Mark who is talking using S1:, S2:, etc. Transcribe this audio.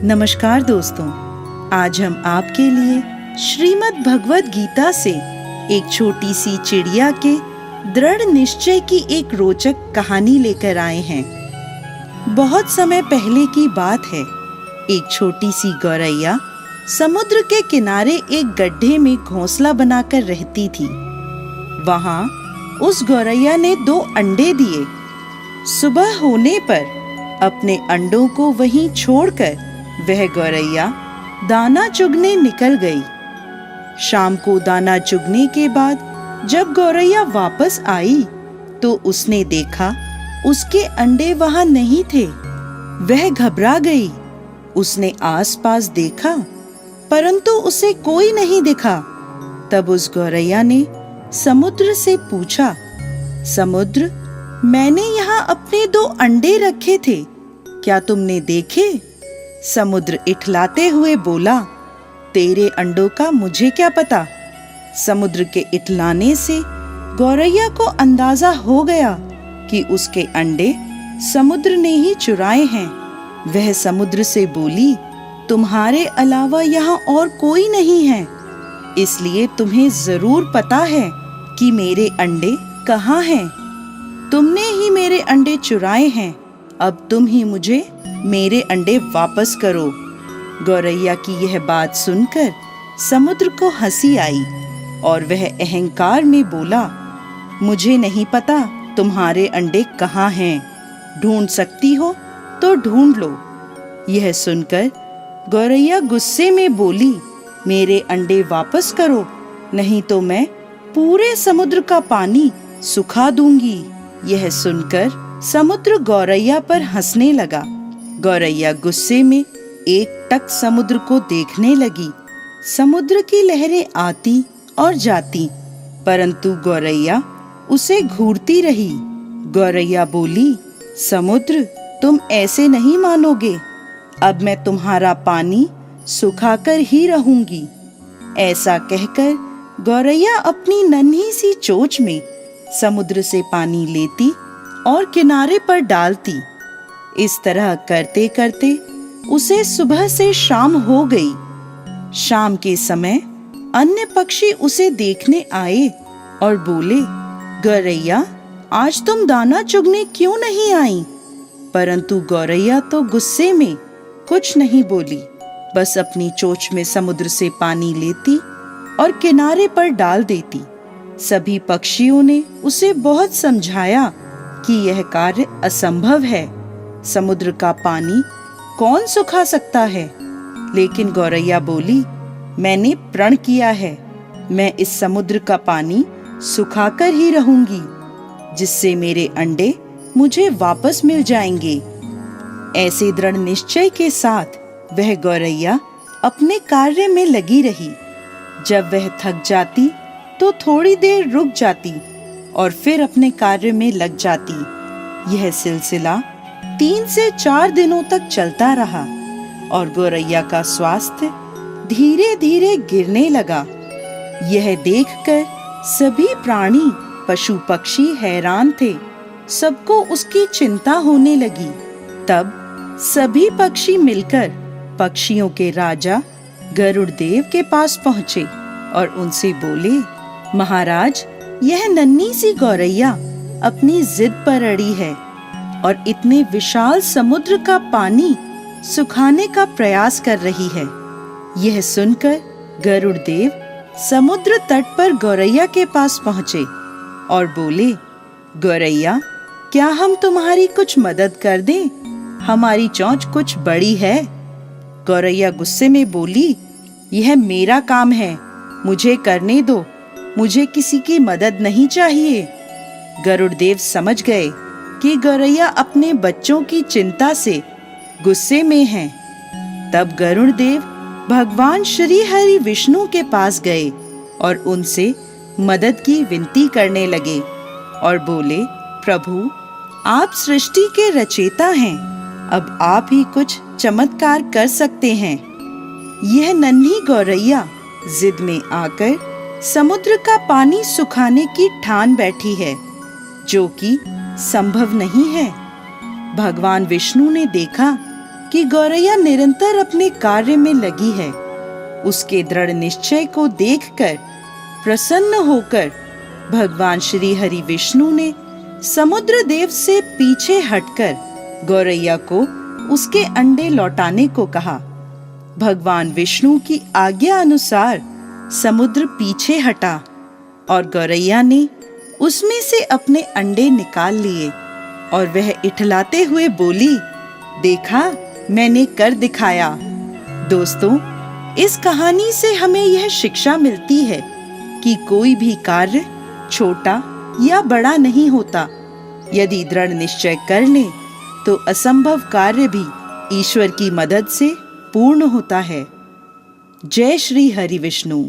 S1: नमस्कार दोस्तों, आज हम आपके लिए श्रीमद् भगवद गीता से एक छोटी सी चिड़िया के दृढ़ निश्चय की एक रोचक कहानी लेकर आए हैं। बहुत समय पहले की बात है। एक छोटी सी गौरैया समुद्र के किनारे एक गड्ढे में घोंसला बनाकर रहती थी। वहां उस गौरैया ने 2 अंडे दिए। सुबह होने पर अपने अंडों को वहीं छोड़कर वह गौरैया दाना चुगने निकल गई। शाम को दाना चुगने के बाद जब गौरैया वापस आई तो उसने देखा उसके अंडे वहां नहीं थे। वह घबरा गई। उसने आसपास देखा परंतु उसे कोई नहीं दिखा। तब उस गौरैया ने समुद्र से पूछा, समुद्र, मैंने यहाँ अपने 2 अंडे रखे थे, क्या तुमने देखे? समुद्र इठलाते हुए बोला, तेरे अंडों का मुझे क्या पता। समुद्र के इठलाने से गौरैया को अंदाजा हो गया कि उसके अंडे समुद्र ने ही चुराए हैं। वह समुद्र से बोली, तुम्हारे अलावा यहाँ और कोई नहीं है, इसलिए तुम्हें जरूर पता है कि मेरे अंडे कहाँ हैं। तुमने ही मेरे अंडे चुराए हैं, अब तुम ही मुझे मेरे अंडे वापस करो। गौरैया की यह बात सुनकर समुद्र को हंसी आई और वह अहंकार में बोला, मुझे नहीं पता तुम्हारे अंडे कहाँ हैं, ढूंढ सकती हो तो ढूंढ लो। यह सुनकर गौरैया गुस्से में बोली, मेरे अंडे वापस करो, नहीं तो मैं पूरे समुद्र का पानी सुखा दूंगी। यह सुनकर समुद्र गौरैया पर हंसने लगा। गौरैया गुस्से में एकटक समुद्र को देखने लगी। समुद्र की लहरें आती और जाती, परंतु गौरैया उसे घूरती रही। गौरैया बोली, समुद्र, तुम ऐसे नहीं मानोगे, अब मैं तुम्हारा पानी सुखाकर ही रहूंगी। ऐसा कहकर गौरैया अपनी नन्ही सी चोंच में समुद्र से पानी लेती और किनारे पर डालती। इस तरह करते करते उसे सुबह से शाम हो गई। शाम के समय अन्य पक्षी उसे देखने आए और बोले, गौरैया, आज तुम दाना चुगने क्यों नहीं आई? परंतु गौरैया तो गुस्से में कुछ नहीं बोली, बस अपनी चोंच में समुद्र से पानी लेती और किनारे पर डाल देती। सभी पक्षियों ने उसे बहुत समझाया कि यह कार्य असंभव है, समुद्र का पानी कौन सुखा सकता है। लेकिन गौरैया बोली, मैंने प्रण किया है, मैं इस समुद्र का पानी सुखाकर ही रहूंगी, जिससे मेरे अंडे मुझे वापस मिल जाएंगे। ऐसे दृढ़ निश्चय के साथ वह गौरैया अपने कार्य में लगी रही। जब वह थक जाती तो थोड़ी देर रुक जाती और फिर अपने कार्य में लग जाती। यह सिलसिला 3 से 4 दिनों तक चलता रहा और गौरैया का स्वास्थ्य धीरे धीरे गिरने लगा। यह देखकर सभी प्राणी, पशु पक्षी हैरान थे। सबको उसकी चिंता होने लगी। तब सभी पक्षी मिलकर पक्षियों के राजा गरुड़ देव के पास पहुँचे और उनसे बोले, महाराज, यह नन्ही सी गौरैया अपनी जिद पर अड़ी है और इतने विशाल समुद्र का पानी सुखाने का प्रयास कर रही है। यह सुनकर गरुड़ देव समुद्र तट पर गौरैया के पास पहुँचे और बोले, गौरैया, क्या हम तुम्हारी कुछ मदद कर दें? हमारी चोंच कुछ बड़ी है। गौरैया गुस्से में बोली, यह मेरा काम है, मुझे करने दो, मुझे किसी की मदद नहीं चाहिए। गरुड़ देव समझ गए कि गौरैया अपने बच्चों की चिंता से गुस्से में है। तब गरुड़ देव भगवान श्री हरि विष्णु के पास गए और उनसे मदद की विनती करने लगे और बोले, प्रभु, आप सृष्टि के रचयिता हैं, अब आप ही कुछ चमत्कार कर सकते हैं। यह नन्ही गौरैया जिद में आकर समुद्र का पानी सुखाने की ठान बैठी है, जो कि संभव नहीं है। भगवान विष्णु ने देखा कि गौरैया निरंतर अपने कार्य में लगी है। उसके दृढ़ निश्चय को देखकर प्रसन्न होकर भगवान श्री हरि विष्णु ने समुद्र देव से पीछे हटकर गौरैया को उसके अंडे लौटाने को कहा। भगवान विष्णु की आज्ञा अनुसार समुद्र पीछे हटा और गौरैया ने उसमें से अपने अंडे निकाल लिए और वह इठलाते हुए बोली, देखा, मैंने कर दिखाया। दोस्तों, इस कहानी से हमें यह शिक्षा मिलती है कि कोई भी कार्य छोटा या बड़ा नहीं होता। यदि दृढ़ निश्चय कर लें तो असंभव कार्य भी ईश्वर की मदद से पूर्ण होता है। जय श्री हरि विष्णु।